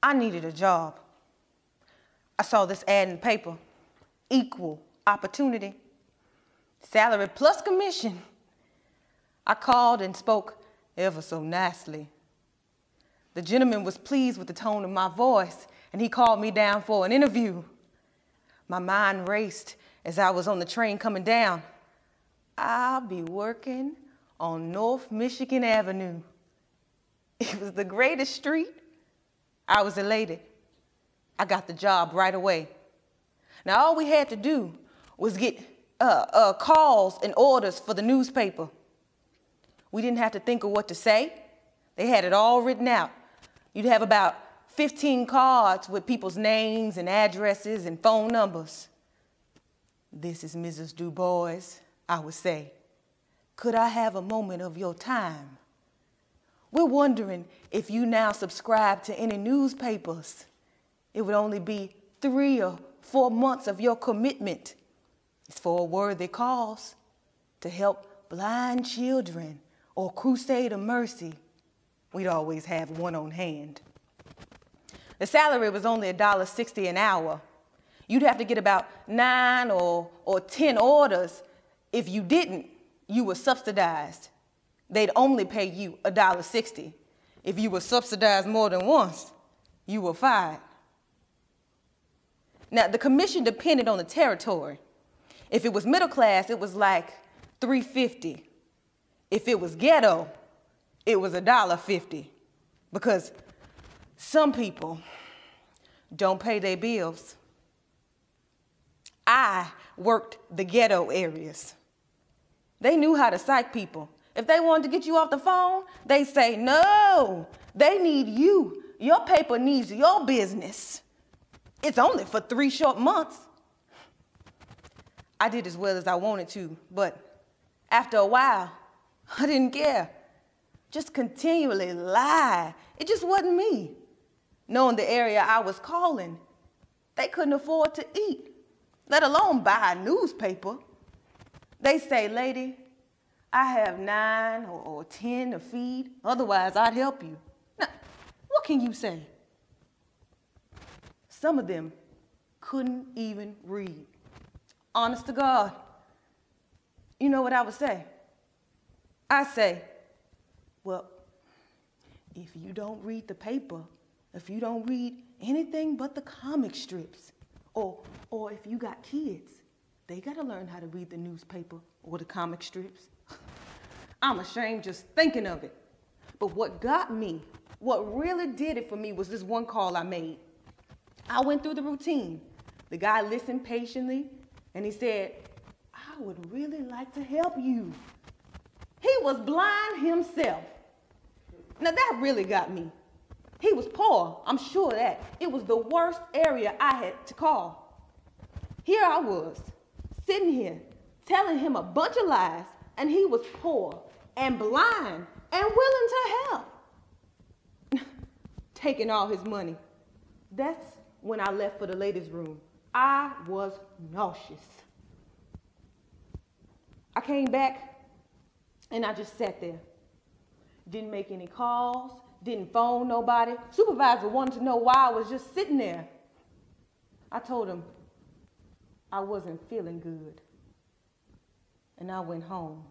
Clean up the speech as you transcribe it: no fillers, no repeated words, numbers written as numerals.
I needed a job. I saw this ad in the paper, equal opportunity, salary plus commission. I called and spoke ever so nicely. The gentleman was pleased with the tone of my voice, and he called me down for an interview. My mind raced as I was on the train coming down. I'll be working on North Michigan Avenue. It was the greatest street. I was elated. I got the job right away. Now, all we had to do was get calls and orders for the newspaper. We didn't have to think of what to say. They had it all written out. You'd have about 15 cards with people's names and addresses and phone numbers. "This is Mrs. Dubois," I would say. "Could I have a moment of your time? We're wondering if you now subscribe to any newspapers. It would only be 3 or 4 months of your commitment. It's for a worthy cause, to help blind children or crusade of mercy." We'd always have one on hand. The salary was only $1.60 an hour. You'd have to get about 9 or 10 orders. If you didn't, you were subsidized. They'd only pay you $1.60. If you were subsidized more than once, you were fired. Now, the commission depended on the territory. If it was middle class, it was like $3.50. If it was ghetto, it was $1.50. Because some people don't pay their bills. I worked the ghetto areas. They knew how to psych people. If they wanted to get you off the phone, they say, "No, they need you. Your paper needs your business. It's only for 3 short months." I did as well as I wanted to, but after a while, I didn't care. Just continually lie. It just wasn't me. Knowing the area I was calling, they couldn't afford to eat, let alone buy a newspaper. They say, "Lady, I have 9 or 10 to feed, otherwise I'd help you." Now, what can you say? Some of them couldn't even read. Honest to God. You know what I would say? I say, "Well, if you don't read the paper, if you don't read anything but the comic strips, or if you got kids, they gotta learn how to read the newspaper or the comic strips." I'm ashamed just thinking of it. But what got me, what really did it for me, was this one call I made. I went through the routine. The guy listened patiently, and he said, "I would really like to help you." He was blind himself. Now that really got me. He was poor, I'm sure of that. It was the worst area I had to call. Here I was, sitting here, telling him a bunch of lies, and he was poor and blind and willing to help. Taking all his money. That's when I left for the ladies' room. I was nauseous. I came back and I just sat there. Didn't make any calls, didn't phone nobody. Supervisor wanted to know why I was just sitting there. I told him I wasn't feeling good, and I went home.